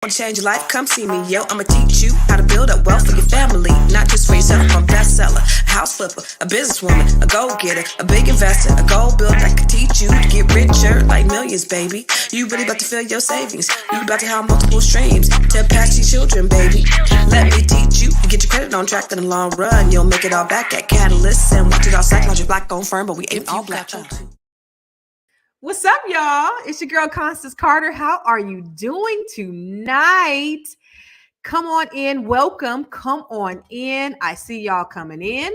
Want to change your life? Come see me, yo. I'ma teach you how to build up wealth for your family, not just for yourself. I'm a bestseller, a house flipper, a businesswoman, a go-getter, a big investor, a goal builder that can teach you to get richer like millions, baby. You really about to fill your savings. You about to have multiple streams to pass your children, baby. Let me teach you. You get your credit on track in the long run. You'll make it all back at Catalyst and watch it all psychology black on firm, but we ain't all black. What's up, y'all? It's your girl, Constance Carter. How are you doing tonight? Come on in. Welcome. Come on in. I see y'all coming in.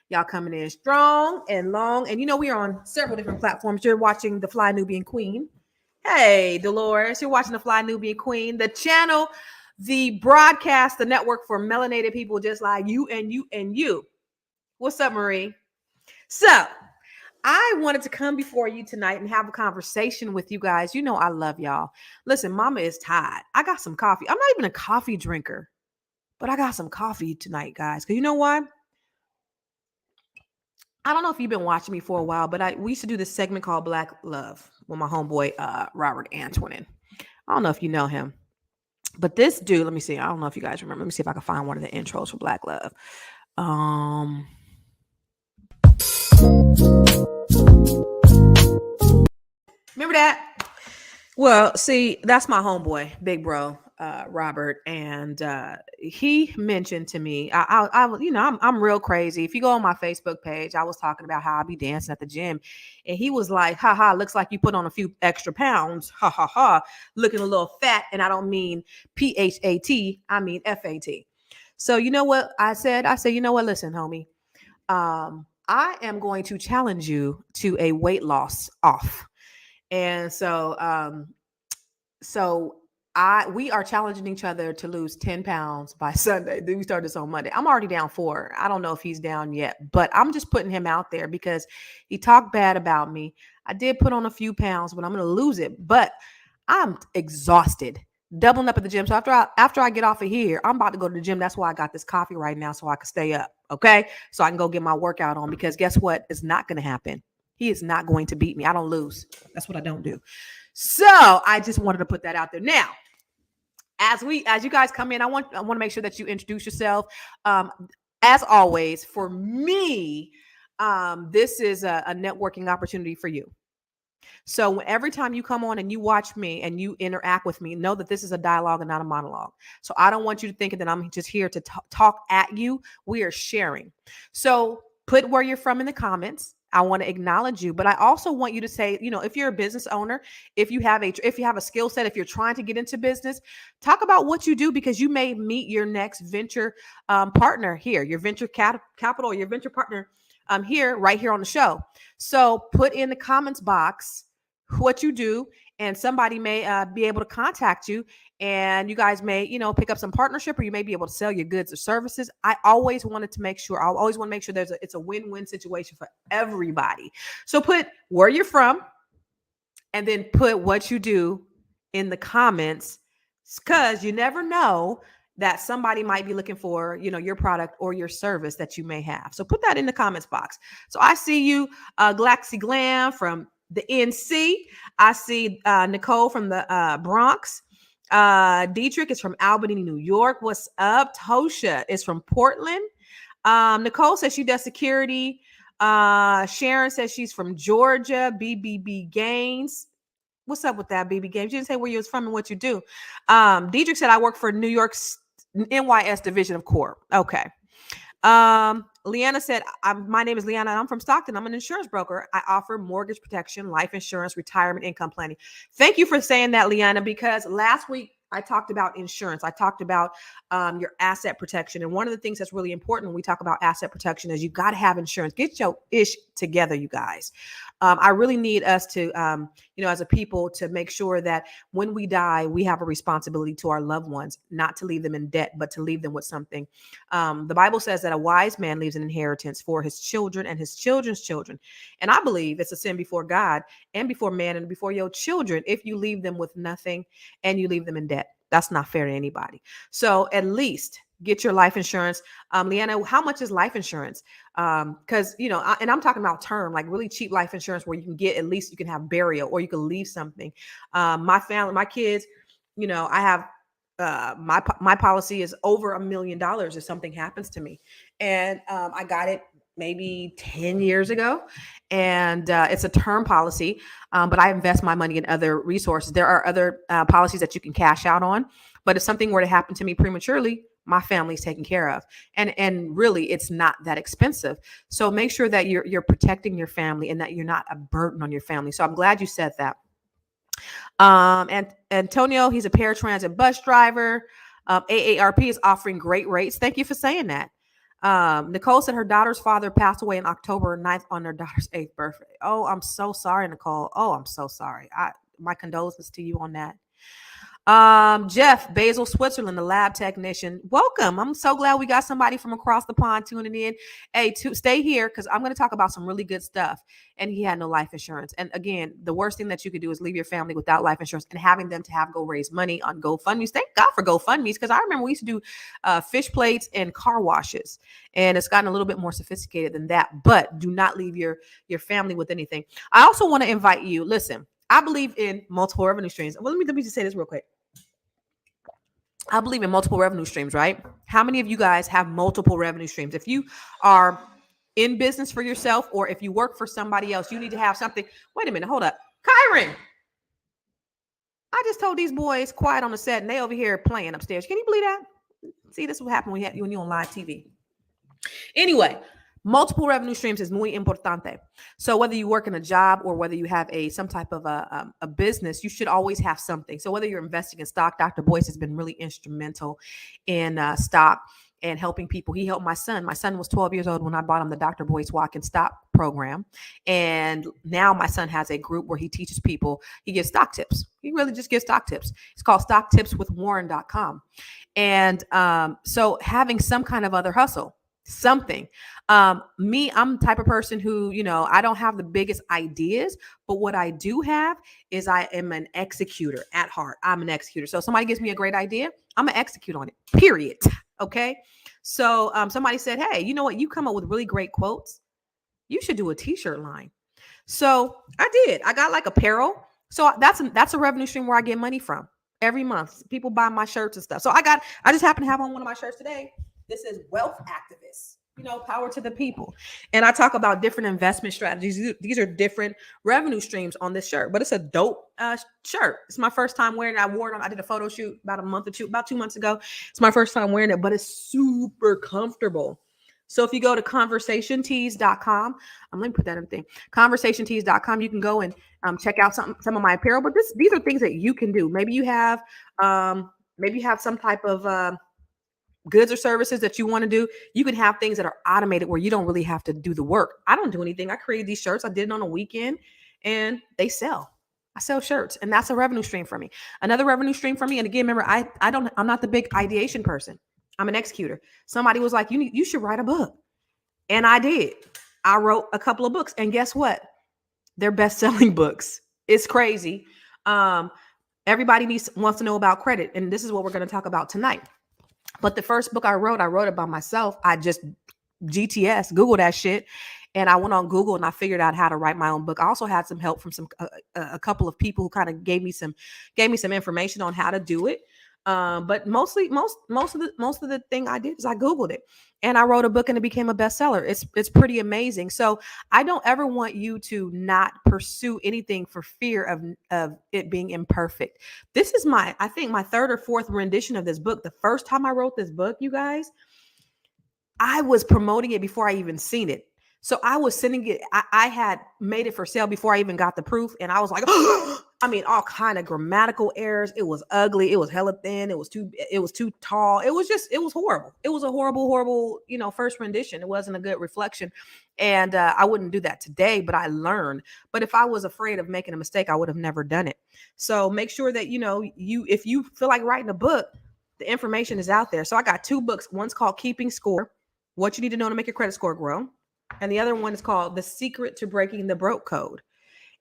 Y'all coming in strong and long. And you know, we are on several different platforms. You're watching the Fly Nubian Queen. Hey, Dolores. You're watching the Fly Nubian Queen. The channel, the broadcast, the network for melanated people just like you and you and you. What's up, Marie? So, I wanted to come before you tonight and have a conversation with you guys. You know, I love y'all. Listen, mama is tired. I got some coffee. I'm not even a coffee drinker, but I got some coffee tonight, guys. Because you know what? I don't know if you've been watching me for a while, but we used to do this segment called Black Love with my homeboy, Robert Antoine. I don't know if you know him, but this dude, let me see. I don't know if you guys remember. Let me see if I can find one of the intros for Black Love. Remember that? Well, see, that's my homeboy, big bro, Robert, and he mentioned to me, I'm real crazy. If you go on my Facebook page, I was talking about how I be dancing at the gym, and he was like, "Ha ha, looks like you put on a few extra pounds, ha ha ha, looking a little fat," and I don't mean PHAT, I mean FAT. So you know what I said? I said, you know what? Listen, homie, I am going to challenge you to a weight loss off. And so we are challenging each other to lose 10 pounds by Sunday. Then we start this on Monday. I'm already down 4. I don't know if he's down yet, but I'm just putting him out there because he talked bad about me. I did put on a few pounds, but I'm going to lose it. But I'm exhausted, doubling up at the gym. So after I get off of here, I'm about to go to the gym. That's why I got this coffee right now, so I can stay up. Okay. So I can go get my workout on, because guess what? It's not going to happen. He is not going to beat me. I don't lose. That's what I don't do. So I just wanted to put that out there. Now, as you guys come in, I want to make sure that you introduce yourself. As always, for me, this is a networking opportunity for you. So every time you come on and you watch me and you interact with me, know that this is a dialogue and not a monologue. So I don't want you to think that I'm just here to talk at you. We are sharing. So put where you're from in the comments. I want to acknowledge you, but I also want you to say, you know, if you're a business owner, if you have a skill set, if you're trying to get into business, talk about what you do, because you may meet your next venture partner here, your venture capital, your venture partner right here on the show. So put in the comments box what you do, and somebody may be able to contact you, and you guys may, pick up some partnership, or you may be able to sell your goods or services. I always want to make sure it's a win-win situation for everybody. So put where you're from, and then put what you do in the comments, because you never know that somebody might be looking for, your product or your service that you may have. So put that in the comments box. So I see you, Glaxy Glam from the NC. I see Nicole from the Bronx. Dietrich is from Albany, New York. What's up? Tosha is from Portland. Nicole says she does security. Sharon says she's from Georgia. BBB Gaines. What's up with that, BB Gaines? You didn't say where you was from and what you do. Dietrich said, I work for New York's NYS division of Corp. Okay. Leanna said, my name is Leanna, and I'm from Stockton. I'm an insurance broker. I offer mortgage protection, life insurance, retirement income planning. Thank you for saying that, Leanna, because last week I talked about insurance. I talked about your asset protection. And one of the things that's really important when we talk about asset protection is you got to have insurance. Get your ish together, you guys. I really need us to, as a people, to make sure that when we die, we have a responsibility to our loved ones, not to leave them in debt, but to leave them with something. The Bible says that a wise man leaves an inheritance for his children and his children's children. And I believe it's a sin before God and before man and before your children if you leave them with nothing and you leave them in debt. That's not fair to anybody. So at least get your life insurance. Leanna, how much is life insurance? Because, and I'm talking about term, like really cheap life insurance where you can get, at least you can have burial or you can leave something. My family, my kids, I have my policy is over $1 million if something happens to me, and I got it maybe 10 years ago, and it's a term policy, but I invest my money in other resources. There are other policies that you can cash out on, but if something were to happen to me prematurely, my family's taken care of, and really it's not that expensive. So make sure that you're protecting your family and that you're not a burden on your family. So I'm glad you said that. And Antonio, he's a paratransit bus driver. AARP is offering great rates. Thank you for saying that. Nicole said her daughter's father passed away on October 9th on their daughter's 8th birthday. Oh, I'm so sorry, Nicole. Oh, I'm so sorry. My condolences to you on that. Jeff, Basel, Switzerland, the lab technician. Welcome. I'm so glad we got somebody from across the pond tuning in. Hey, stay here because I'm going to talk about some really good stuff. And he had no life insurance. And again, the worst thing that you could do is leave your family without life insurance and having them to go raise money on GoFundMe's. Thank God for GoFundMe's, because I remember we used to do fish plates and car washes, and it's gotten a little bit more sophisticated than that. But do not leave your family with anything. I also want to invite you. Listen, I believe in multiple revenue streams. Well, let me just say this real quick. I believe in multiple revenue streams, right? How many of you guys have multiple revenue streams? If you are in business for yourself, or if you work for somebody else, you need to have something. Wait a minute, hold up. Kyron, I just told these boys quiet on the set and they over here playing upstairs. Can you believe that? See, this is what happened when you're on live TV. Anyway, multiple revenue streams is muy importante. So whether you work in a job or whether you have some type of a business, you should always have something. So whether you're investing in stock, Dr. Boyce has been really instrumental in stock and helping people. He helped my son. My son was 12 years old when I bought him the Dr. Boyce Walk and Stock program. And now my son has a group where he teaches people. He gives stock tips. He really just gives stock tips. It's called stocktipswithwarren.com. And so having some kind of other hustle, something. I'm the type of person who, I don't have the biggest ideas, but what I do have is I am an executor at heart. I'm an executor. So if somebody gives me a great idea, I'm gonna execute on it, period. Okay. So somebody said, hey, you know what? You come up with really great quotes. You should do a t-shirt line. So I did. I got like apparel. So that's a revenue stream where I get money from every month. People buy my shirts and stuff. So I just happen to have on one of my shirts today. This is Wealth Activists, power to the people. And I talk about different investment strategies. These are different revenue streams on this shirt, but it's a dope shirt. It's my first time wearing it. I did a photo shoot about 2 months ago. It's my first time wearing it, but it's super comfortable. So if you go to conversationtees.com, let me put that in the thing, conversationtees.com, you can go and check out some of my apparel, but these are things that you can do. Maybe you have some type of goods or services that you want to do. You can have things that are automated where you don't really have to do the work. I don't do anything. I created these shirts. I did it on a weekend and they sell. I sell shirts, and that's a revenue stream for me. Another revenue stream for me. And again, remember, I'm not the big ideation person. I'm an executor. Somebody was like, you should write a book. And I did. I wrote a couple of books, and guess what? They're best-selling books. It's crazy. Everybody wants to know about credit. And this is what we're going to talk about tonight. But the first book I wrote it by myself. I just Google that shit. And I went on Google and I figured out how to write my own book. I also had some help from a couple of people who kind of gave me some information on how to do it. But most of the thing I did is I Googled it and I wrote a book and it became a bestseller. It's pretty amazing. So I don't ever want you to not pursue anything for fear of it being imperfect. This is I think my third or fourth rendition of this book. The first time I wrote this book, you guys, I was promoting it before I even seen it. So I was sending it. I had made it for sale before I even got the proof. And I was like, all kind of grammatical errors. It was ugly. It was hella thin. It was too tall. It was horrible. It was a horrible, first rendition. It wasn't a good reflection. And I wouldn't do that today, but I learned. But if I was afraid of making a mistake, I would have never done it. So make sure that, if you feel like writing a book, the information is out there. So I got 2 books. One's called Keeping Score, What You Need to Know to Make Your Credit Score Grow. And the other one is called The Secret to Breaking the Broke Code.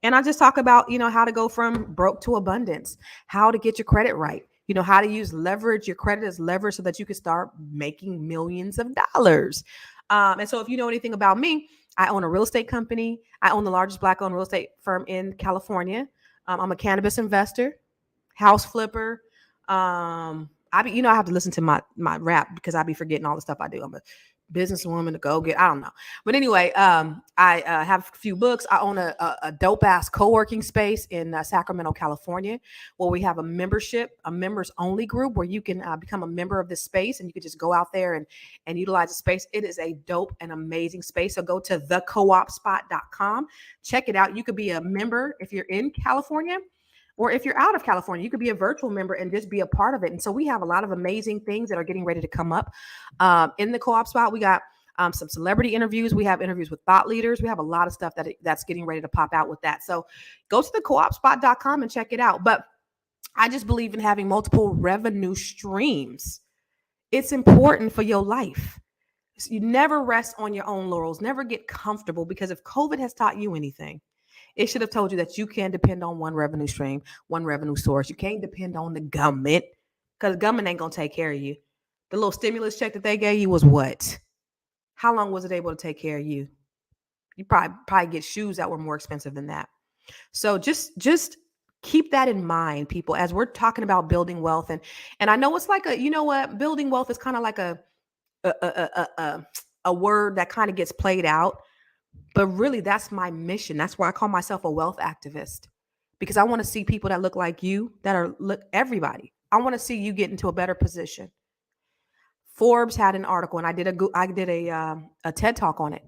And I just talk about, how to go from broke to abundance, how to get your credit right, how to use leverage, your credit as leverage so that you can start making millions of dollars. And so if you know anything about me, I own a real estate company. I own the largest Black-owned real estate firm in California. I'm a cannabis investor, house flipper. I have to listen to my rap because I be forgetting all the stuff I do. I'm a businesswoman to go get. I don't know, but anyway, I have a few books. I own a dope ass co-working space in Sacramento, California, where we have a membership, a members only group where you can become a member of this space and you can just go out there and utilize the space. It is a dope and amazing space. So go to thecoopspot.com, check it out. You could be a member if you're in California. Or if you're out of California, you could be a virtual member and just be a part of it. And so we have a lot of amazing things that are getting ready to come up in the co-op spot. We got some celebrity interviews. We have interviews with thought leaders. We have a lot of stuff that's getting ready to pop out with that. So go to the coopspot.com and check it out. But I just believe in having multiple revenue streams. It's important for your life. You never rest on your own laurels, never get comfortable, because if COVID has taught you anything, it should have told you that you can depend on one revenue stream, one revenue source. You can't depend on the government because the government ain't going to take care of you. The little stimulus check that they gave you was what? How long was it able to take care of you? You probably get shoes that were more expensive than that. So just keep that in mind, people, as we're talking about building wealth. And I know it's like building wealth is kind of like a word that kind of gets played out. But really, that's my mission. That's why I call myself a wealth activist, because I want to see people that look like you, everybody. I want to see you get into a better position. Forbes had an article, and I did a TED talk on it.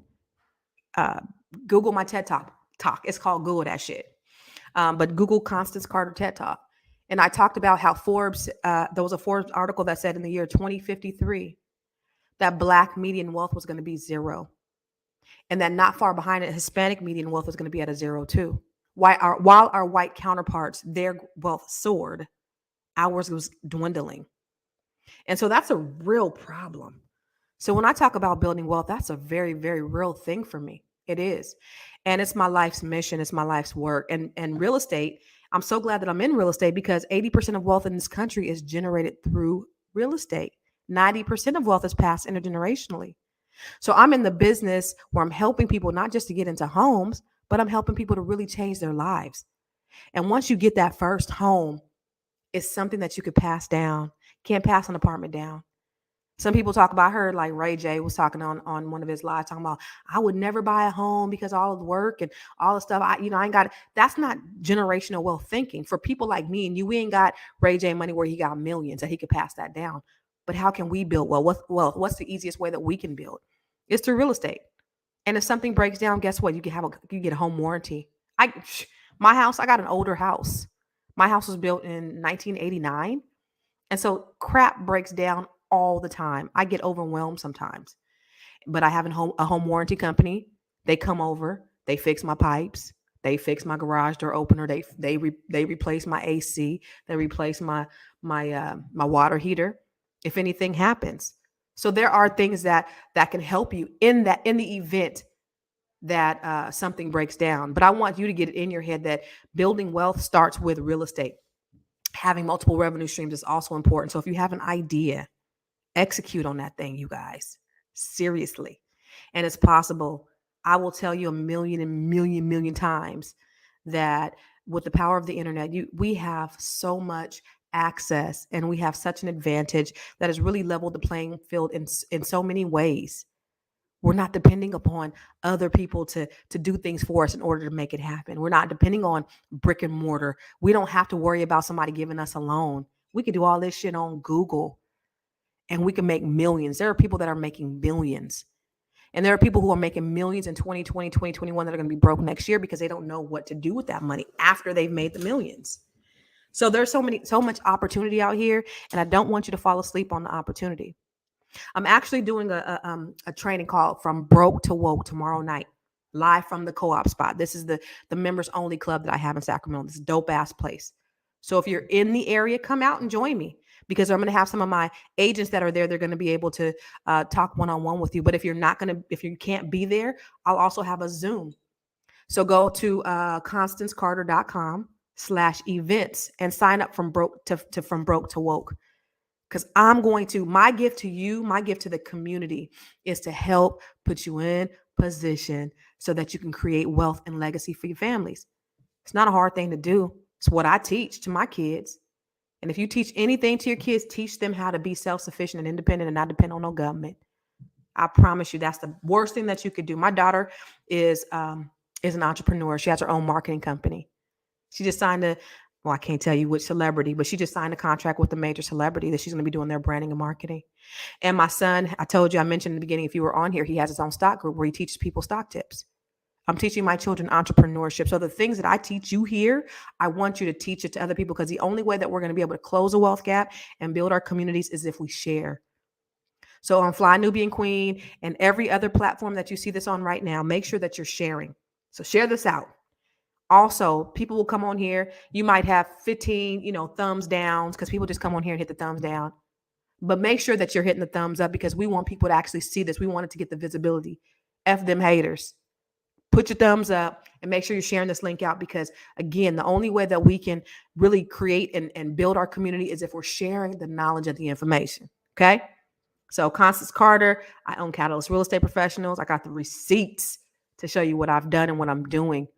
Google my TED talk. It's called Google that shit. But Google Constance Carter TED talk, and I talked about how Forbes. There was a Forbes article that said in the year 2053 that Black median wealth was going to be 0. And then not far behind it, Hispanic median wealth was going to be at a 0 too. While our white counterparts, their wealth soared, ours was dwindling. And so that's a real problem. So when I talk about building wealth, that's a very, very real thing for me. It is. And it's my life's mission. It's my life's work. And real estate, I'm so glad that I'm in real estate, because 80% of wealth in this country is generated through real estate. 90% of wealth is passed intergenerationally. So I'm in the business where I'm helping people not just to get into homes, but I'm helping people to really change their lives. And once you get that first home, it's something that you could pass down. Can't pass an apartment down. Some people talk about, I heard like Ray J was talking on one of his lives, talking about, I would never buy a home because all of the work and all the stuff. I ain't got it. That's not generational wealth thinking. For people like me and you, we ain't got Ray J money where he got millions that he could pass that down. But how can we build wealth? What's the easiest way that we can build? It's through real estate. And if something breaks down, guess what? You get a home warranty. My house, I got an older house. My house was built in 1989. And so crap breaks down all the time. I get overwhelmed sometimes. But I have a home warranty company. They come over, they fix my pipes, they fix my garage door opener, they replace my AC, they replace my water heater if anything happens. So there are things that can help you in the event that something breaks down. But I want you to get it in your head that building wealth starts with real estate. Having multiple revenue streams is also important. So if you have an idea, execute on that thing, you guys. Seriously. And it's possible. I will tell you a million times that with the power of the internet, we have so much access and we have such an advantage that has really leveled the playing field in so many ways. We're not depending upon other people to do things for us in order to make it happen. We're not depending on brick and mortar. We don't have to worry about somebody giving us a loan. We can do all this shit on Google and we can make millions. There are people that are making billions. And there are people who are making millions in 2020, 2021 that are going to be broke next year because they don't know what to do with that money after they've made the millions. So there's so much opportunity out here, and I don't want you to fall asleep on the opportunity. I'm actually doing a training called From Broke to Woke tomorrow night, live from the co-op spot. This is the members only club that I have in Sacramento. This dope ass place. So if you're in the area, come out and join me, because I'm going to have some of my agents that are there. They're going to be able to talk one-on-one with you. But if you can't be there, I'll also have a Zoom. So go to constancecarter.com/events and sign up from broke to woke. Because my gift to you, my gift to the community is to help put you in position so that you can create wealth and legacy for your families. It's not a hard thing to do. It's what I teach to my kids. And if you teach anything to your kids, teach them how to be self-sufficient and independent and not depend on no government. I promise you, that's the worst thing that you could do. My daughter is an entrepreneur. She has her own marketing company. She just signed well, I can't tell you which celebrity, but she just signed a contract with a major celebrity that she's going to be doing their branding and marketing. And my son, I told you, I mentioned in the beginning, if you were on here, he has his own stock group where he teaches people stock tips. I'm teaching my children entrepreneurship. So the things that I teach you here, I want you to teach it to other people, because the only way that we're going to be able to close a wealth gap and build our communities is if we share. So on Fly Nubian Queen and every other platform that you see this on right now, make sure that you're sharing. So share this out. Also, people will come on here. You might have 15, thumbs downs, because people just come on here and hit the thumbs down. But make sure that you're hitting the thumbs up, because we want people to actually see this. We want it to get the visibility. F them haters. Put your thumbs up and make sure you're sharing this link out, because again, the only way that we can really create and build our community is if we're sharing the knowledge of the information. Okay. So Constance Carter, I own Catalyst Real Estate Professionals. I got the receipts to show you what I've done and what I'm doing.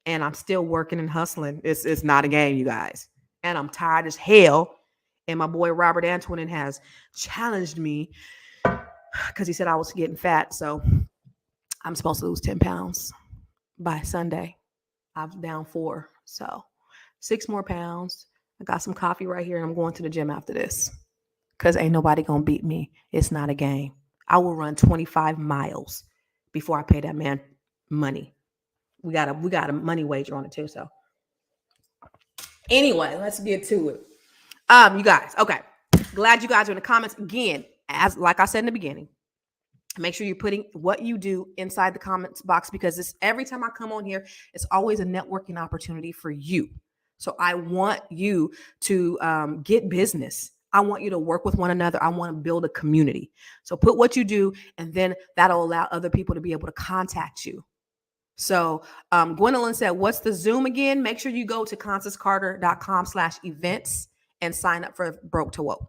And I'm still working and hustling. It's not a game, you guys. And I'm tired as hell. And my boy Robert Antonin has challenged me because he said I was getting fat. So I'm supposed to lose 10 pounds by Sunday. I'm down 4. So 6 more pounds. I got some coffee right here, and I'm going to the gym after this, because ain't nobody going to beat me. It's not a game. I will run 25 miles before I pay that man money. We got a money wager on it too. So anyway, let's get to it. You guys, okay. Glad you guys are in the comments again. Like I said in the beginning, make sure you're putting what you do inside the comments box, because every time I come on here, it's always a networking opportunity for you. So I want you to get business. I want you to work with one another. I want to build a community. So put what you do, and then that'll allow other people to be able to contact you. So Gwendolyn said, what's the Zoom again? Make sure you go to constancecarter.com/events and sign up for Broke to Woke.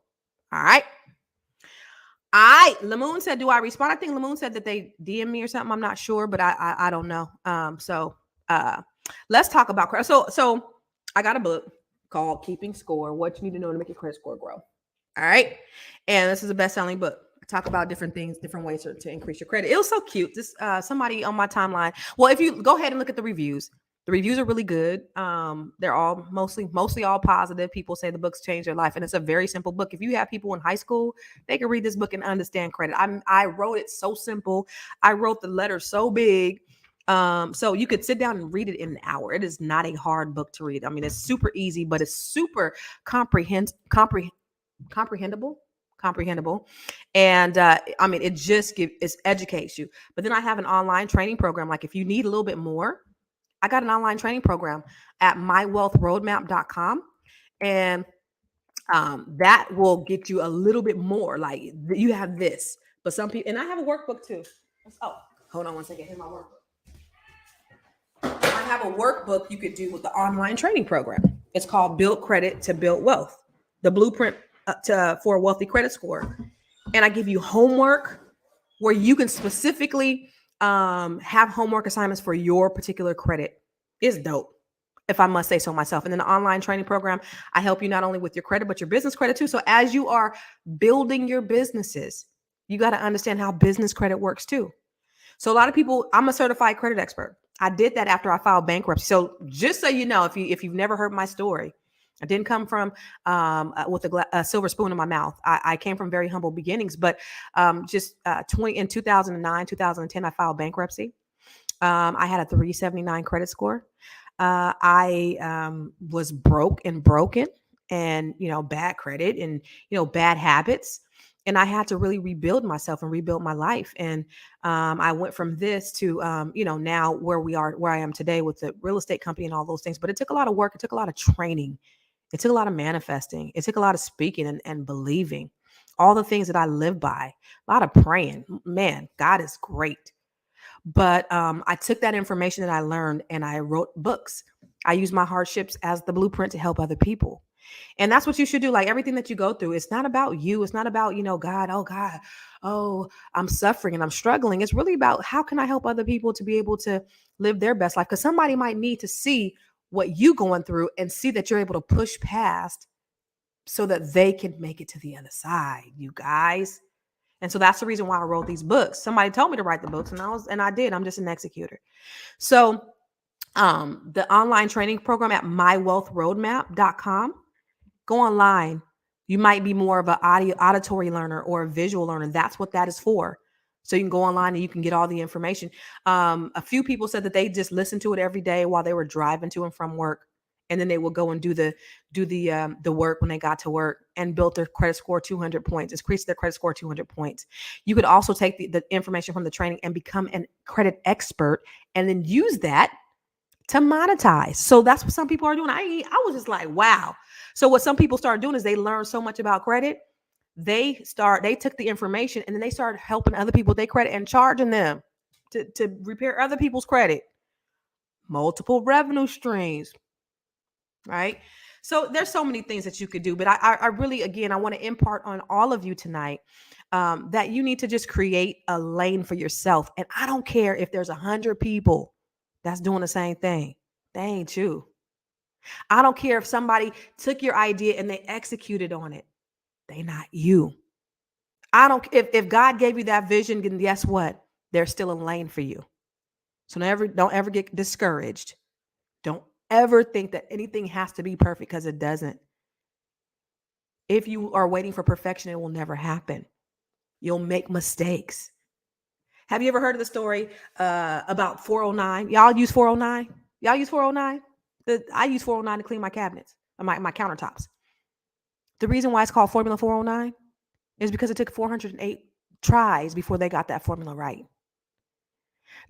All right. Lamoon said, do I respond? I think Lamoon said that they DM me or something. I'm not sure, but I don't know. So let's talk about credit. So I got a book called Keeping Score: What You Need to Know to Make Your Credit Score Grow. All right. And this is a best-selling book. I talk about different things, different ways to increase your credit. It was so cute. This somebody on my timeline. Well, if you go ahead and look at the reviews are really good. They're all mostly all positive. People say the book's changed their life, and it's a very simple book. If you have people in high school, they can read this book and understand credit. I wrote it so simple. I wrote the letter so big. So you could sit down and read it in an hour. It is not a hard book to read. I mean, it's super easy, but it's super comprehensible. And I mean, it just educates you. But then I have an online training program. Like if you need a little bit more, I got an online training program at mywealthroadmap.com. And that will get you a little bit more. Like you have this, but some people, and I have a workbook too. Oh, hold on one second. Here's my workbook. I have a workbook you could do with the online training program. It's called Build Credit to Build Wealth, the blueprint for a wealthy credit score. And I give you homework where you can specifically have homework assignments for your particular credit. It's dope, if I must say so myself. And then the online training program, I help you not only with your credit, but your business credit too. So as you are building your businesses, you got to understand how business credit works too. So a lot of people, I'm a certified credit expert. I did that after I filed bankruptcy. So just so you know, if you've never heard my story, I didn't come from with a silver spoon in my mouth. I came from very humble beginnings, but in 2009, 2010, I filed bankruptcy. I had a 379 credit score. I was broke and broken, and bad credit and bad habits. And I had to really rebuild myself and rebuild my life. And I went from this to, now where I am today with the real estate company and all those things. But it took a lot of work. It took a lot of training. It took a lot of manifesting. It took a lot of speaking and believing. All the things that I live by. A lot of praying. Man, God is great. But I took that information that I learned and I wrote books. I use my hardships as the blueprint to help other people. And that's what you should do. Like everything that you go through, it's not about you. It's not about, God, I'm suffering and I'm struggling. It's really about how can I help other people to be able to live their best life? Because somebody might need to see what you going through and see that you're able to push past so that they can make it to the other side, you guys. And so that's the reason why I wrote these books. Somebody told me to write the books, and I did. I'm just an executor. So the online training program at mywealthroadmap.com, go online. You might be more of an auditory learner or a visual learner. That's what that is for. So you can go online and you can get all the information. A few people said that they just listened to it every day while they were driving to and from work, and then they will go and do the work when they got to work, and built their credit score 200 points, increased their credit score 200 points. You could also take the information from the training and become a credit expert, and then use that to monetize. So that's what some people are doing. I was just like, wow. So what some people start doing is they learn so much about credit. They took the information and then they started helping other people with their credit and charging them to repair other people's credit. Multiple revenue streams, right? So there's so many things that you could do, but I really, again, I want to impart on all of you tonight that you need to just create a lane for yourself. And I don't care if there's 100 people that's doing the same thing. They ain't you. I don't care if somebody took your idea and they executed on it. They not you. I don't, if God gave you that vision, then guess what? There's still a lane for you. So don't ever get discouraged. Don't ever think that anything has to be perfect, because it doesn't. If you are waiting for perfection, it will never happen. You'll make mistakes. Have you ever heard of the story about 409? Y'all use 409? Y'all use 409? I use 409 to clean my cabinets, my countertops. The reason why it's called Formula 409 is because it took 408 tries before they got that formula right.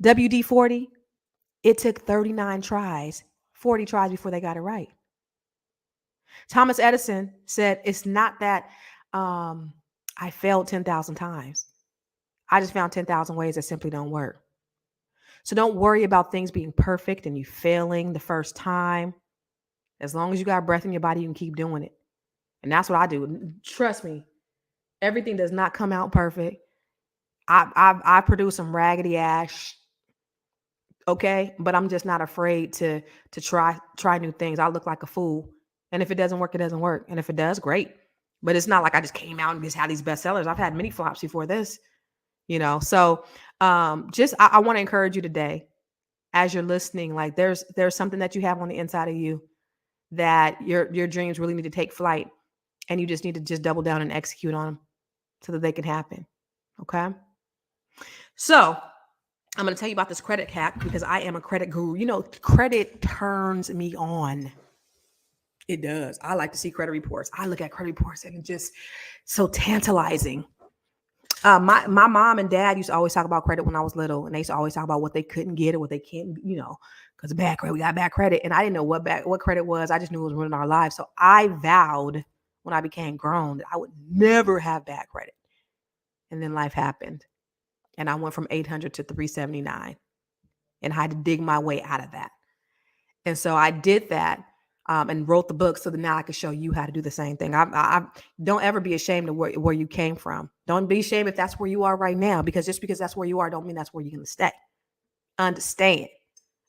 WD-40, it took 39 tries, 40 tries before they got it right. Thomas Edison said, it's not that I failed 10,000 times. I just found 10,000 ways that simply don't work. So don't worry about things being perfect and you failing the first time. As long as you got breath in your body, you can keep doing it. And that's what I do. Trust me, everything does not come out perfect. I produce some raggedy ass, okay? But I'm just not afraid to try new things. I look like a fool. And if it doesn't work, it doesn't work. And if it does, great. But it's not like I just came out and just had these bestsellers. I've had many flops before this, So I want to encourage you today, as you're listening, like there's something that you have on the inside of you that your dreams really need to take flight, and you just need to just double down and execute on them so that they can happen. Okay. So I'm going to tell you about this credit hack because I am a credit guru. Credit turns me on. It does. I like to see credit reports. I look at credit reports and it's just so tantalizing. My mom and dad used to always talk about credit when I was little, and they used to always talk about what they couldn't get or what they can't, because of bad credit. We got bad credit, and I didn't know what credit was. I just knew it was ruining our lives. So I vowed when I became grown that I would never have bad credit. And then life happened, and I went from 800 to 379, and I had to dig my way out of that. And so I did that. And wrote the book so that now I can show you how to do the same thing. I don't ever be ashamed of where you came from. Don't be ashamed if that's where you are right now, because just because that's where you are don't mean that's where you're going to stay. Understand.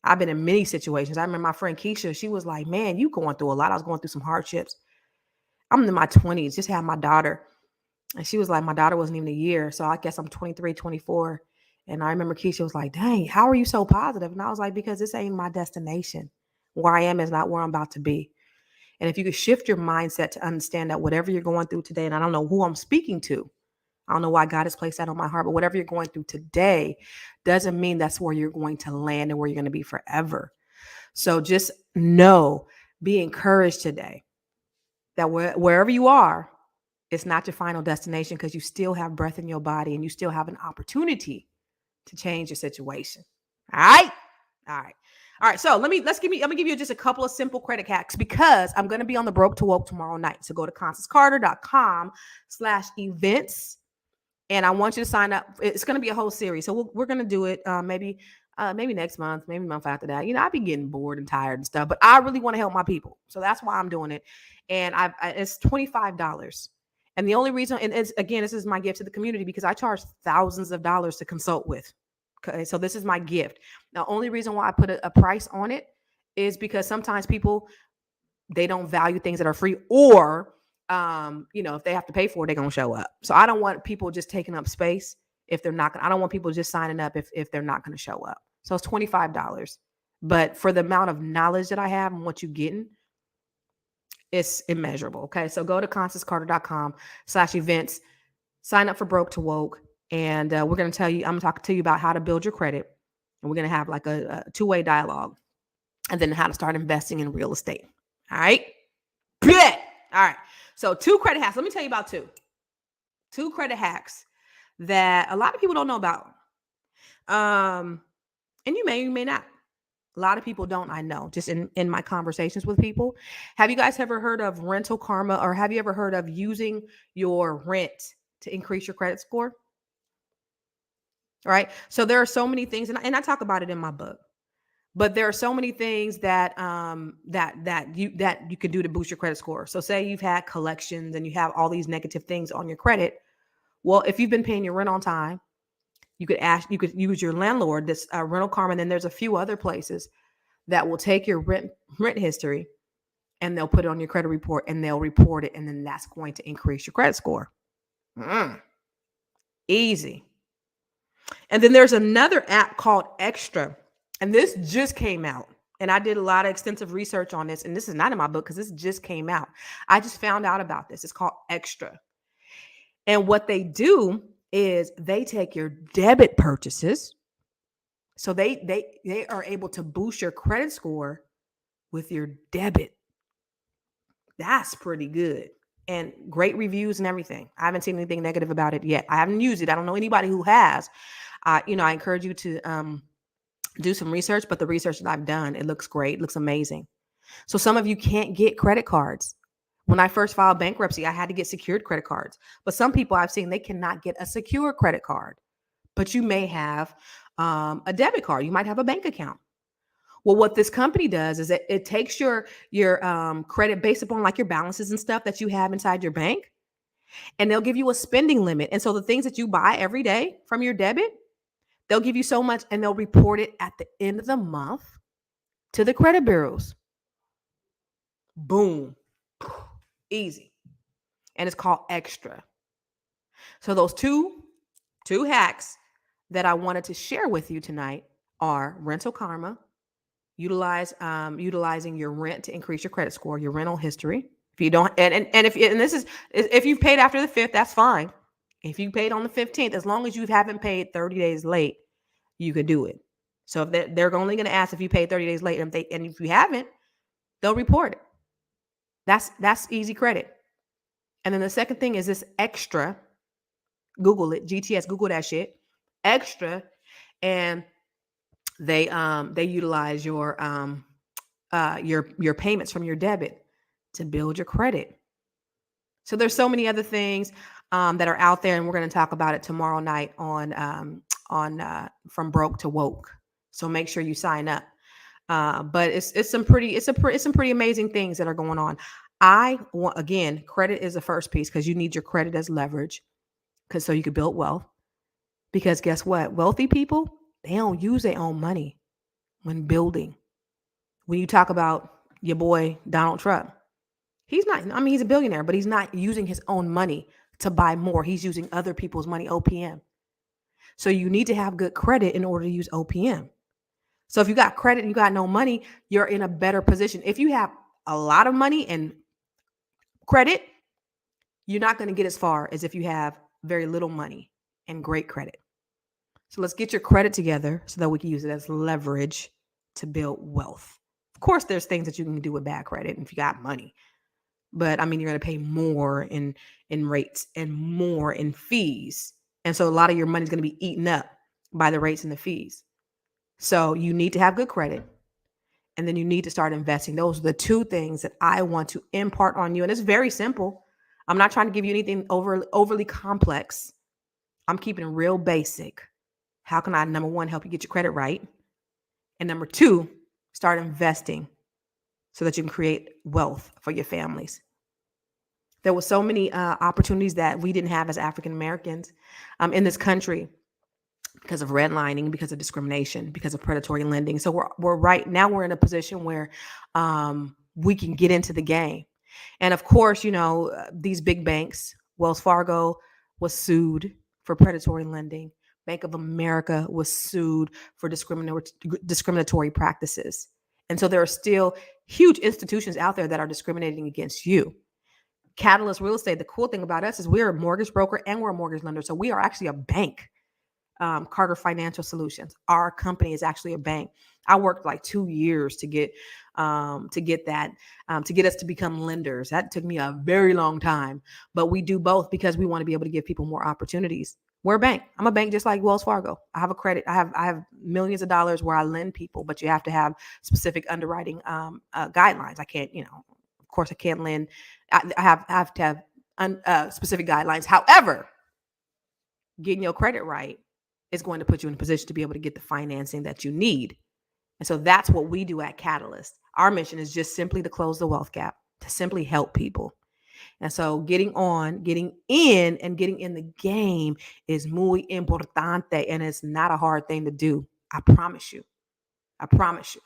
I've been in many situations. I remember my friend Keisha, she was like, man, you going through a lot. I was going through some hardships. I'm in my 20s, just had my daughter. And she was like, my daughter wasn't even a year. So I guess I'm 23, 24. And I remember Keisha was like, dang, how are you so positive? And I was like, because this ain't my destination. Where I am is not where I'm about to be. And if you could shift your mindset to understand that whatever you're going through today, and I don't know who I'm speaking to, I don't know why God has placed that on my heart, but whatever you're going through today doesn't mean that's where you're going to land and where you're going to be forever. So just know, be encouraged today that wherever you are, it's not your final destination, because you still have breath in your body and you still have an opportunity to change your situation. All right. All right. So I'm gonna give you just a couple of simple credit hacks, because I'm going to be on the Broke to Woke tomorrow night. So go to ConstanceCarter.com/events. And I want you to sign up. It's going to be a whole series. So we're going to do it maybe next month, maybe a month after that. I've been getting bored and tired and stuff, but I really want to help my people. So that's why I'm doing it. And it's $25. And the only reason, and this is my gift to the community, because I charge thousands of dollars to consult with. Okay, so this is my gift. The only reason why I put a price on it is because sometimes people, they don't value things that are free, or If they have to pay for it, they're gonna show up. So I don't want people just taking up space if they're not gonna, I don't want people just signing up if they're not gonna show up. So it's $25. But for the amount of knowledge that I have and what you're getting, it's immeasurable. Okay. So go to constancecarter.com/events, sign up for Broke to Woke. And we're going to tell you, I'm going to talk to you about how to build your credit. And we're going to have like a two-way dialogue, and then how to start investing in real estate. All right. Bet. All right. So 2 credit hacks. Let me tell you about two credit hacks that a lot of people don't know about. And you may not. A lot of people don't, I know, just in my conversations with people. Have you guys ever heard of rental karma, or have you ever heard of using your rent to increase your credit score? All right. So there are so many things, and I talk about it in my book, but there are so many things that that you can do to boost your credit score. So say you've had collections and you have all these negative things on your credit. Well, if you've been paying your rent on time, you could use your landlord, this rental karma. And then there's a few other places that will take your rent history and they'll put it on your credit report and they'll report it. And then that's going to increase your credit score. Easy. And then there's another app called Extra. And this just came out. And I did a lot of extensive research on this. And this is not in my book because this just came out. I just found out about this. It's called Extra. And what they do is they take your debit purchases. So they are able to boost your credit score with your debit. That's pretty good. And great reviews and everything. I haven't seen anything negative about it yet. I haven't used it. I don't know anybody who has. I encourage you to do some research, but the research that I've done, it looks great. It looks amazing. So some of you can't get credit cards. When I first filed bankruptcy, I had to get secured credit cards. But some people I've seen, they cannot get a secure credit card. But you may have a debit card. You might have a bank account. Well, what this company does is it takes your credit based upon like your balances and stuff that you have inside your bank, and they'll give you a spending limit. And so the things that you buy every day from your debit, they'll give you so much, and they'll report it at the end of the month to the credit bureaus. Boom. Easy. And it's called Extra. So those two hacks that I wanted to share with you tonight are rental karma, utilizing your rent to increase your credit score, your rental history. If you don't, if you've paid after the 5th, that's fine. If you paid on the 15th, as long as you haven't paid 30 days late, you could do it. So if they're only going to ask if you paid 30 days late, and if you haven't, they'll report it. That's easy credit. And then the second thing is this Extra. Google it, GTS, Google that shit. Extra. And they utilize your payments from your debit to build your credit. So there's so many other things that are out there, and we're going to talk about it tomorrow night on From Broke to Woke. So make sure you sign up. But it's some pretty amazing things that are going on. Again, credit is the first piece, because you need your credit as leverage, so you can build wealth. Because guess what? Wealthy people, they don't use their own money when building. When you talk about your boy Donald Trump, he's a billionaire, but he's not using his own money to buy more. He's using other people's money, OPM. So you need to have good credit in order to use OPM. So if you got credit and you got no money, you're in a better position. If you have a lot of money and credit, you're not going to get as far as if you have very little money and great credit. So let's get your credit together so that we can use it as leverage to build wealth. Of course, there's things that you can do with bad credit if you got money. But you're going to pay more in rates and more in fees. And so a lot of your money is going to be eaten up by the rates and the fees. So you need to have good credit. And then you need to start investing. Those are the 2 things that I want to impart on you. And it's very simple. I'm not trying to give you anything overly complex. I'm keeping it real basic. How can I, number 1, help you get your credit right? And number 2, start investing so that you can create wealth for your families. There were so many opportunities that we didn't have as African Americans in this country, because of redlining, because of discrimination, because of predatory lending. So we're right now, we're in a position where we can get into the game. And of course, these big banks, Wells Fargo was sued for predatory lending. Bank of America was sued for discriminatory practices. And so there are still huge institutions out there that are discriminating against you. Catalyst Real Estate, the cool thing about us is we're a mortgage broker and we're a mortgage lender. So we are actually a bank. Carter Financial Solutions. Our company is actually a bank. I worked like 2 years to get that, to get us to become lenders. That took me a very long time, but we do both because we want to be able to give people more opportunities. We're a bank. I'm a bank just like Wells Fargo. I have a credit. I have millions of dollars where I lend people, but you have to have specific underwriting guidelines. I can't, of course, I can't lend. I have to have specific guidelines. However, getting your credit right is going to put you in a position to be able to get the financing that you need. And so that's what we do at Catalyst. Our mission is just simply to close the wealth gap, to simply help people. And so getting in, and getting in the game is muy importante, and it's not a hard thing to do. I promise you. I promise you.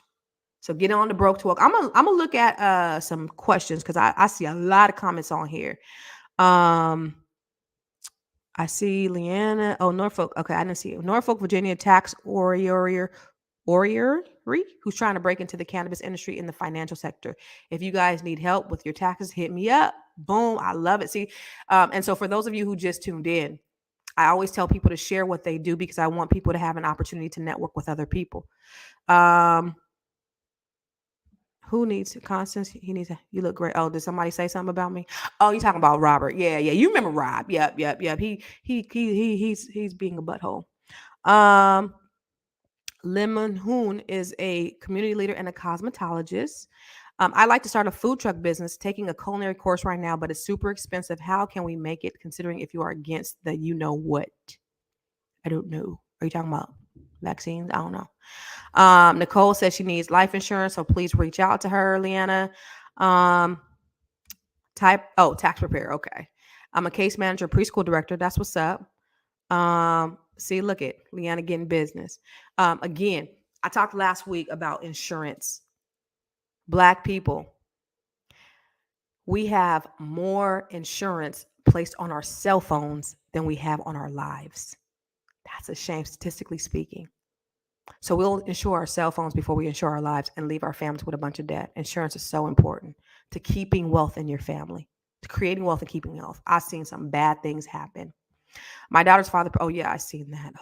So get on the Broke to Walk. I'm gonna look at some questions because I see a lot of comments on here. I see Leanna. Oh, Norfolk. Okay, I didn't see it. Norfolk, Virginia tax warrior, who's trying to break into the cannabis industry in the financial sector. If you guys need help with your taxes, hit me up. Boom. I love it. See, and so for those of you who just tuned in, I always tell people to share what they do because I want people to have an opportunity to network with other people. Who needs Constance? He needs. You look great. Oh, did somebody say something about me? Oh, you talking about Robert? Yeah. You remember Rob? Yep. He's being a butthole. Lemon Hoon is a community leader and a cosmetologist. I like to start a food truck business, taking a culinary course right now, but it's super expensive. How can we make it? Considering if you are against the, what? I don't know. Are you talking about vaccines? I don't know. Nicole says she needs life insurance, so please reach out to her, Leanna. Tax preparer. Okay. I'm a case manager, preschool director. That's what's up. See, look at Leanna getting business. Again, I talked last week about insurance. Black people, we have more insurance placed on our cell phones than we have on our lives. That's a shame, statistically speaking. So we'll insure our cell phones before we insure our lives and leave our families with a bunch of debt. Insurance is so important to keeping wealth in your family, to creating wealth and keeping wealth. I've seen some bad things happen. My daughter's father. Oh yeah, I've seen that.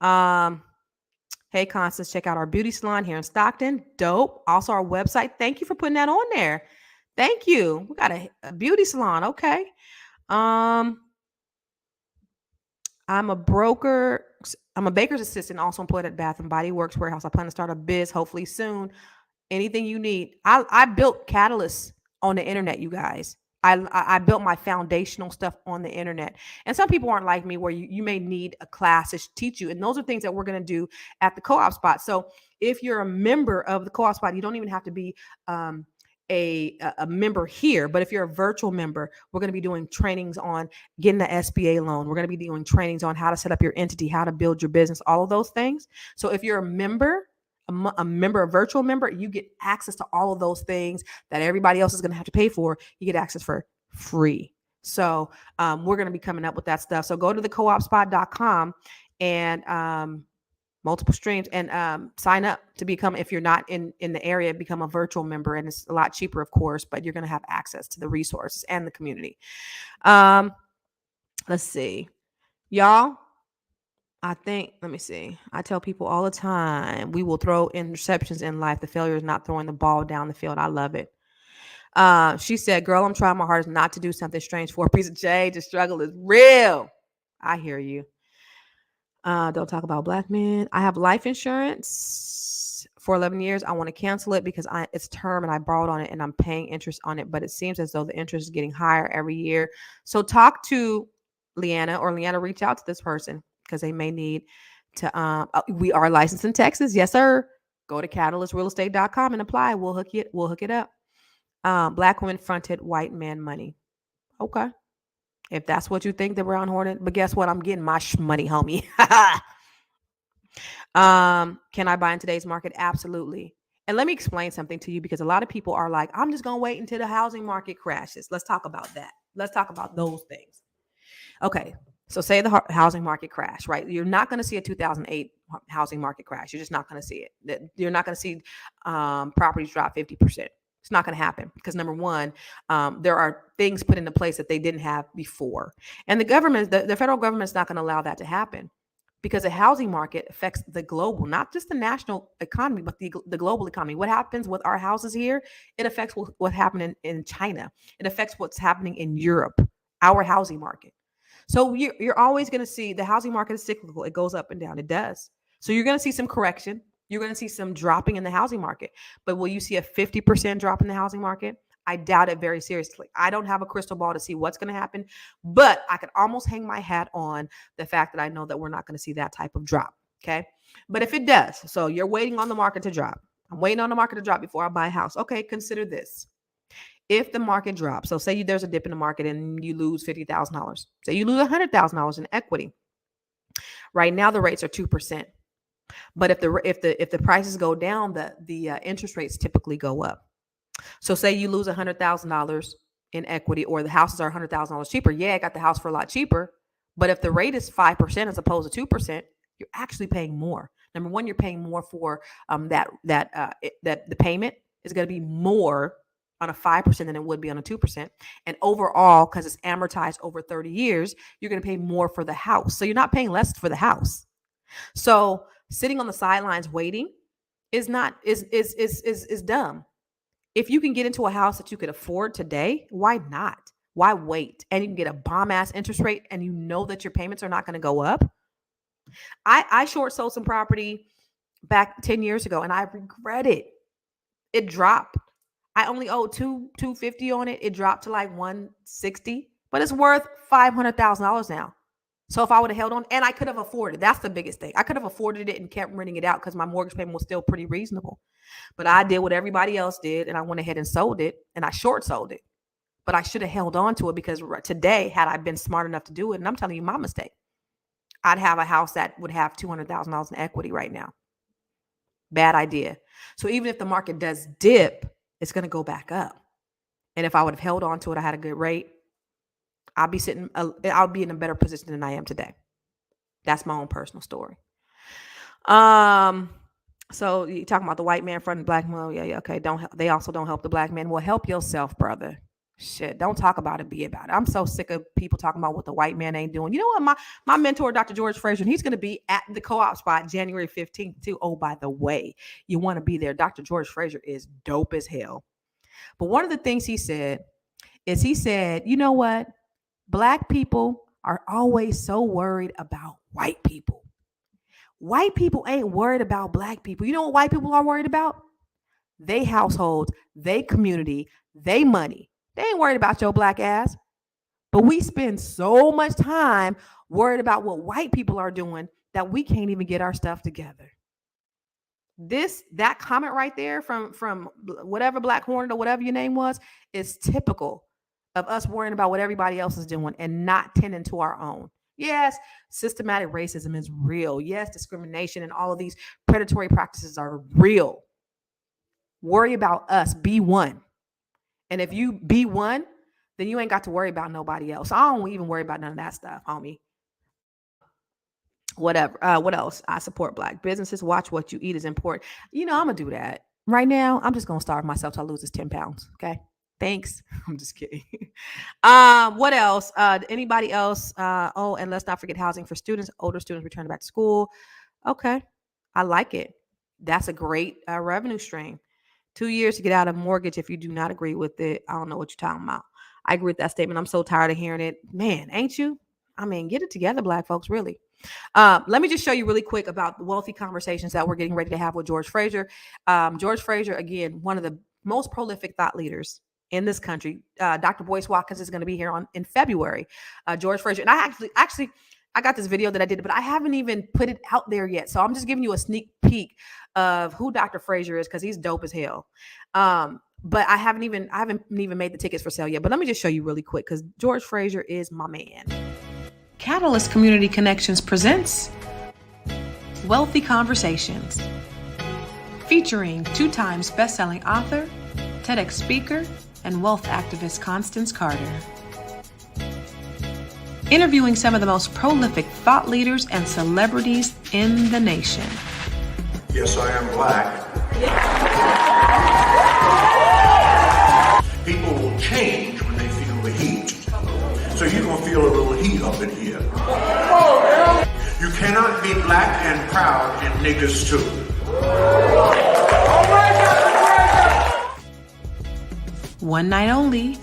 Oh, hey Constance, check out our beauty salon here in Stockton. Dope. Also our website. Thank you for putting that on there. Thank you. We got a beauty salon. Okay. I'm a broker. I'm a baker's assistant, also employed at Bath and Body Works warehouse. I plan to start a biz hopefully soon. Anything you need. I built Catalyst on the internet, you guys. I built my foundational stuff on the internet. And some people aren't like me where you may need a class to teach you. And those are things that we're going to do at the co-op spot. So if you're a member of the co-op spot, you don't even have to be a member here, but if you're a virtual member, we're going to be doing trainings on getting the SBA loan. We're going to be doing trainings on how to set up your entity, how to build your business, all of those things. So if you're a member, a virtual member, you get access to all of those things that everybody else is going to have to pay for. You get access for free. So we're going to be coming up with that stuff. So go to thecoopspot.com and multiple streams and sign up to become, if you're not in the area, become a virtual member. And it's a lot cheaper, of course, but you're going to have access to the resources and the community. Let's see, y'all. Let me see. I tell people all the time, we will throw interceptions in life. The failure is not throwing the ball down the field. I love it. She said, girl, I'm trying my hardest not to do something strange for a piece of change. The struggle is real. I hear you. Don't talk about black men. I have life insurance for 11 years. I want to cancel it because it's term and I borrowed on it and I'm paying interest on it, but it seems as though the interest is getting higher every year. So talk to Leanna, or Leanna, reach out to this person because they may need to, we are licensed in Texas. Yes, sir. Go to catalystrealestate.com and apply. We'll hook it up. Black women fronted white man money. Okay. If that's what you think, that we're on Hornet, but guess what? I'm getting my money, homie. Can I buy in today's market? Absolutely. And let me explain something to you, because a lot of people are like, I'm just going to wait until the housing market crashes. Let's talk about that. Let's talk about those things. Okay. So say the housing market crash, right? You're not going to see a 2008 housing market crash. You're just not going to see it. You're not going to see properties drop 50%. It's not going to happen because, number one, there are things put into place that they didn't have before. And the government, the federal government is not going to allow that to happen, because the housing market affects the global, not just the national economy, but the global economy. What happens with our houses here, it affects what's happening in China. It affects what's happening in Europe, our housing market. So you're always going to see the housing market is cyclical. It goes up and down. It does. So you're going to see some correction. You're going to see some dropping in the housing market. But will you see a 50% drop in the housing market? I doubt it very seriously. I don't have a crystal ball to see what's going to happen, but I could almost hang my hat on the fact that I know that we're not going to see that type of drop. Okay. But if it does, so you're waiting on the market to drop. I'm waiting on the market to drop before I buy a house. Okay. Consider this. If the market drops, so say there's a dip in the market and you lose $50,000, say you lose $100,000 in equity. Right now, the rates are 2%. But if the prices go down, the interest rates typically go up. So say you lose $100,000 in equity, or the houses are $100,000 cheaper. Yeah, I got the house for a lot cheaper. But if the rate is 5% as opposed to 2%, you're actually paying more. Number one, you're paying more for that the payment is going to be more on a 5% than it would be on a 2%. And overall, because it's amortized over 30 years, you're going to pay more for the house. So you're not paying less for the house. So sitting on the sidelines waiting is dumb. If you can get into a house that you could afford today, why not? Why wait? And you can get a bomb ass interest rate and you know that your payments are not going to go up. I short sold some property back 10 years ago and I regret it. It dropped. I only owed $250 on it. It dropped to like $160, but it's worth $500,000 now. So if I would have held on, and I could have afforded, that's the biggest thing. I could have afforded it and kept renting it out because my mortgage payment was still pretty reasonable. But I did what everybody else did, and I went ahead and sold it, and I short sold it. But I should have held on to it, because today, had I been smart enough to do it, and I'm telling you my mistake, I'd have a house that would have $200,000 in equity right now. Bad idea. So even if the market does dip, it's going to go back up. And if I would have held on to it, I had a good rate, I'll be in a better position than I am today. That's my own personal story. So you talking about the white man fronting the black man? Yeah, okay. They also don't help the black man. Well, help yourself, brother. Shit, don't talk about it, be about it. I'm so sick of people talking about what the white man ain't doing. You know what? My mentor, Dr. George Fraser, he's going to be at the co-op spot January 15th too. Oh, by the way, you want to be there. Dr. George Fraser is dope as hell. But one of the things he said, you know what? Black people are always so worried about white people. White people ain't worried about black people. You know what white people are worried about? They households, they community, they money. They ain't worried about your black ass. But we spend so much time worried about what white people are doing that we can't even get our stuff together. That comment right there from whatever Black Hornet or whatever your name was is typical of us worrying about what everybody else is doing and not tending to our own. Yes, systematic racism is real. Yes, discrimination and all of these predatory practices are real. Worry about us. Be one. And if you be one, then you ain't got to worry about nobody else. I don't even worry about none of that stuff, homie. Whatever. What else? I support Black businesses. Watch what you eat is important. You know, I'm going to do that. Right now, I'm just going to starve myself till I lose this 10 pounds. Okay. Thanks. I'm just kidding. What else? Anybody else? And let's not forget housing for students. Older students returning back to school. Okay. I like it. That's a great revenue stream. 2 years to get out of mortgage if you do not agree with it. I don't know what you're talking about. I agree with that statement. I'm so tired of hearing it. Man, ain't you? I mean, get it together, Black folks, really. Let me just show you really quick about the wealthy conversations that we're getting ready to have with George Fraser. George Fraser, again, one of the most prolific thought leaders in this country. Dr. Boyce Watkins is going to be here in February. George Fraser. And I actually, I got this video that I did, but I haven't even put it out there yet. So I'm just giving you a sneak peek of who Dr. Fraser is, because he's dope as hell. But I haven't even made the tickets for sale yet. But let me just show you really quick, because George Fraser is my man. Catalyst Community Connections presents Wealthy Conversations, featuring 2 times best-selling author, TEDx speaker, and wealth activist Constance Carter. Interviewing some of the most prolific thought leaders and celebrities in the nation. Yes, I am black. People will change when they feel the heat. So you're going to feel a little heat up in here. You cannot be black and proud and niggas too. One night only.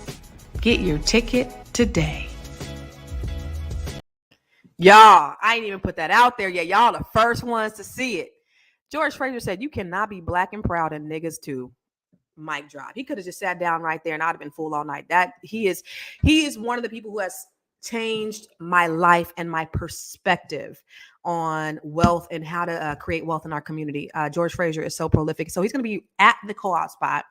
Get your ticket today. Y'all, I ain't even put that out there yet. Y'all the first ones to see it. George Fraser said, you cannot be black and proud and niggas too. Mic drop. He could have just sat down right there and I'd have been full all night. That he is one of the people who has changed my life and my perspective on wealth and how to create wealth in our community. George Fraser is so prolific. So he's going to be at the Co-op Spot.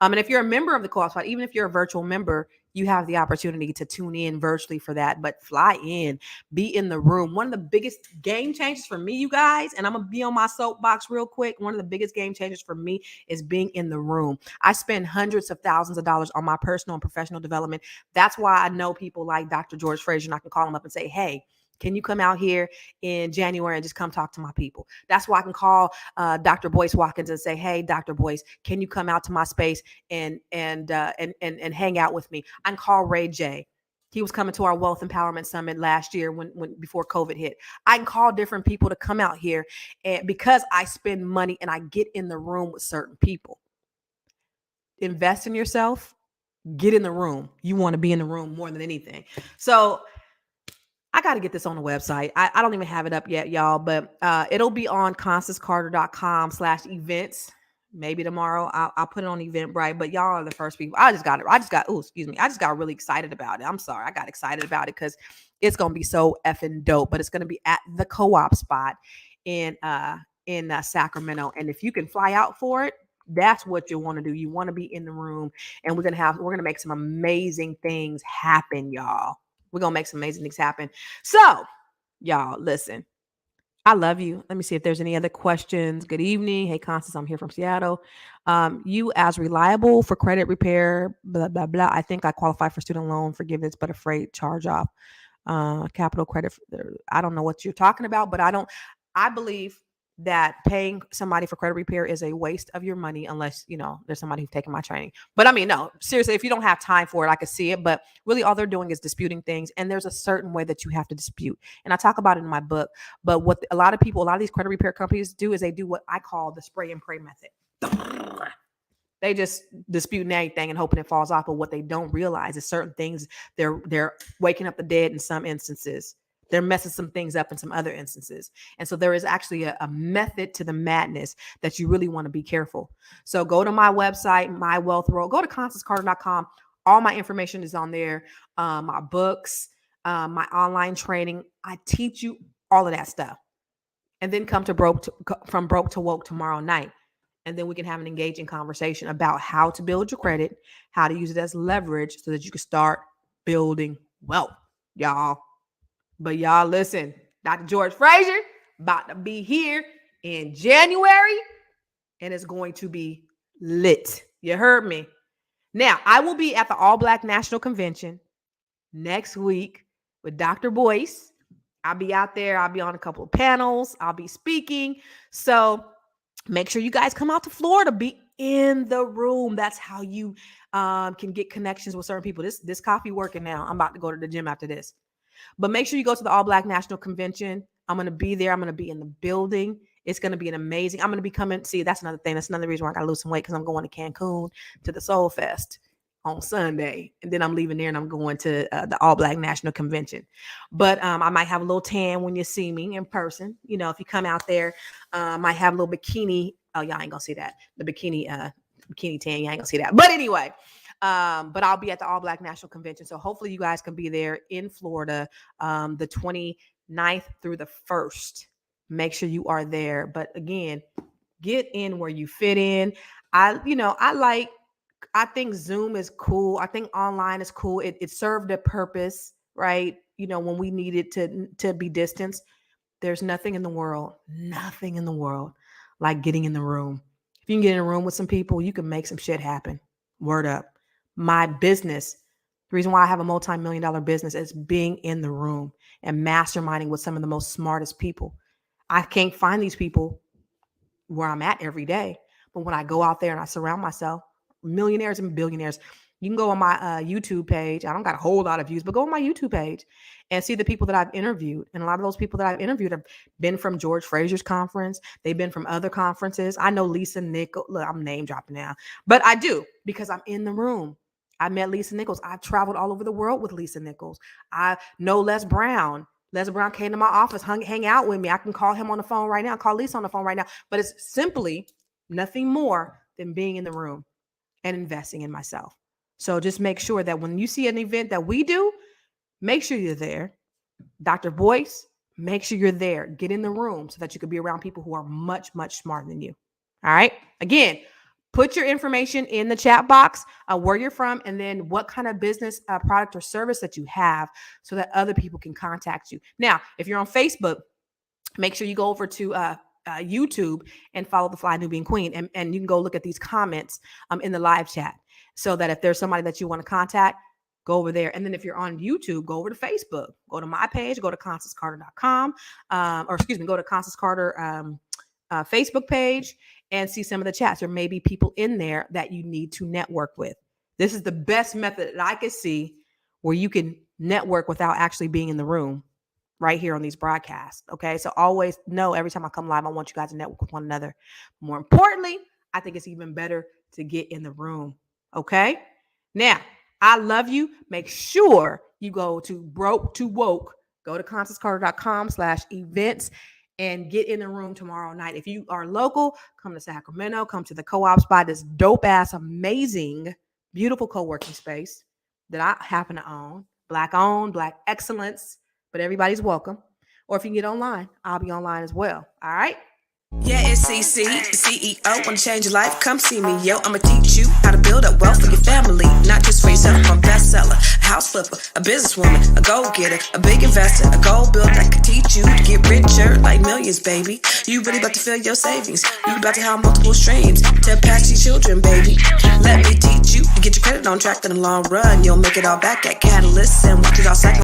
And if you're a member of the Co-op Spot, even if you're a virtual member, you have the opportunity to tune in virtually for that, but fly in, be in the room. One of the biggest game changers for me, you guys, and I'm going to be on my soapbox real quick. One of the biggest game changers for me is being in the room. I spend hundreds of thousands of dollars on my personal and professional development. That's why I know people like Dr. George Fraser, and I can call him up and say, hey, can you come out here in January and just come talk to my people? That's why I can call Dr. Boyce Watkins and say, hey, Dr. Boyce, can you come out to my space and hang out with me? I can call Ray J. He was coming to our Wealth Empowerment Summit last year when before COVID hit. I can call different people to come out here, and because I spend money and I get in the room with certain people. Invest in yourself. Get in the room. You want to be in the room more than anything. So I got to get this on the website. I don't even have it up yet, y'all, but it'll be on constancecarter.com/events. Maybe tomorrow I'll put it on Eventbrite, but y'all are the first people. I just got really excited about it. I'm sorry. I got excited about it because it's going to be so effing dope, but it's going to be at the Co-op Spot in Sacramento. And if you can fly out for it, that's what you want to do. You want to be in the room, and we're going to make some amazing things happen, y'all. We're going to make some amazing things happen. So, y'all, listen, I love you. Let me see if there's any other questions. Good evening. Hey, Constance, I'm here from Seattle. You as reliable for credit repair, blah, blah, blah. I think I qualify for student loan forgiveness, but afraid charge off. Capital credit. I don't know what you're talking about, but I believe that paying somebody for credit repair is a waste of your money unless, there's somebody who's taken my training. But I mean, no, seriously, if you don't have time for it, I could see it. But really all they're doing is disputing things. And there's a certain way that you have to dispute. And I talk about it in my book. But what a lot of these credit repair companies do is they do what I call the spray and pray method. They just disputing anything and hoping it falls off. But what they don't realize is certain things, they're waking up the dead in some instances. They're messing some things up in some other instances. And so there is actually a method to the madness that you really want to be careful. So go to my website, My Wealth World. Go to constancecarter.com. All my information is on there. My books, my online training. I teach you all of that stuff. And then come from broke to woke tomorrow night. And then we can have an engaging conversation about how to build your credit, how to use it as leverage so that you can start building wealth, y'all. But y'all listen, Dr. George Fraser about to be here in January, and it's going to be lit. You heard me. Now, I will be at the All Black National Convention next week with Dr. Boyce. I'll be out there. I'll be on a couple of panels. I'll be speaking. So make sure you guys come out to Florida. Be in the room. That's how you can get connections with certain people. This coffee working now. I'm about to go to the gym after this. But make sure you go to the All Black National Convention. I'm going to be there. I'm going to be in the building. It's going to be an amazing. I'm going to be coming. See, that's another thing. That's another reason why I got to lose some weight because I'm going to Cancun to the Soul Fest on Sunday. And then I'm leaving there and I'm going to the All Black National Convention. But I might have a little tan when you see me in person. If you come out there, I might have a little bikini. Oh, y'all ain't going to see that. The bikini tan, you ain't going to see that. But anyway. But I'll be at the All Black National Convention. So hopefully you guys can be there in Florida, the 29th through the 1st. Make sure you are there. But again, get in where you fit in. I think Zoom is cool. I think online is cool. It served a purpose, right? When we needed to be distanced. There's nothing in the world like getting in the room, If you can get in a room with some people, you can make some shit happen. Word up. My business, the reason why I have a multi-million-dollar business is being in the room and masterminding with some of the most smartest people. I can't find these people where I'm at every day. But when I go out there and I surround myself, millionaires and billionaires, you can go on my YouTube page. I don't got a whole lot of views, but go on my YouTube page and see the people that I've interviewed. And a lot of those people that I've interviewed have been from George Frazier's conference. They've been from other conferences. I know Lisa Nichols. Look, I'm name dropping now, but I do because I'm in the room. I met Lisa Nichols. I've traveled all over the world with Lisa Nichols. I know Les Brown. Les Brown came to my office, hang out with me. I can call him on the phone right now. Call Lisa on the phone right now. But it's simply nothing more than being in the room and investing in myself. So just make sure that when you see an event that we do, make sure you're there. Dr. Boyce, make sure you're there. Get in the room so that you can be around people who are much, much smarter than you. All right. Again, put your information in the chat box, where you're from, and then what kind of business, product, or service that you have so that other people can contact you. Now, if you're on Facebook, make sure you go over to YouTube and follow the Fly Nubian Queen. And you can go look at these comments in the live chat so that if there's somebody that you want to contact, go over there. And then if you're on YouTube, go over to Facebook, go to my page, go to ConstanceCarter.com, go to Constance Carter Facebook page and see some of the chats. There may be people in there that you need to network with. This is the best method that I could see where you can network without actually being in the room right here on these broadcasts. Okay. So always know every time I come live, I want you guys to network with one another. More importantly, I think it's even better to get in the room. Okay. Now, I love you. Make sure you go to Broke to Woke. Go to ConstanceCarter.com/events and get in the room tomorrow night. If you are local, come to Sacramento, come to the co-op spot, this dope ass, amazing, beautiful co-working space that I happen to own. Black owned, Black excellence, but everybody's welcome. Or if you can get online, I'll be online as well. All right. Yeah, it's CC, CEO. Wanna change your life? Come see me, yo. I'ma teach you how to build up wealth for your family, not just for yourself. I'm a bestseller, a house flipper, a businesswoman, a go-getter, a big investor, a goal builder that can teach you to get richer like millions, baby. You really about to fill your savings. You about to have multiple streams to pass your children, baby. Let me teach you to get your credit on track in the long run. You'll make it all back at Catalyst and watch it all cycle.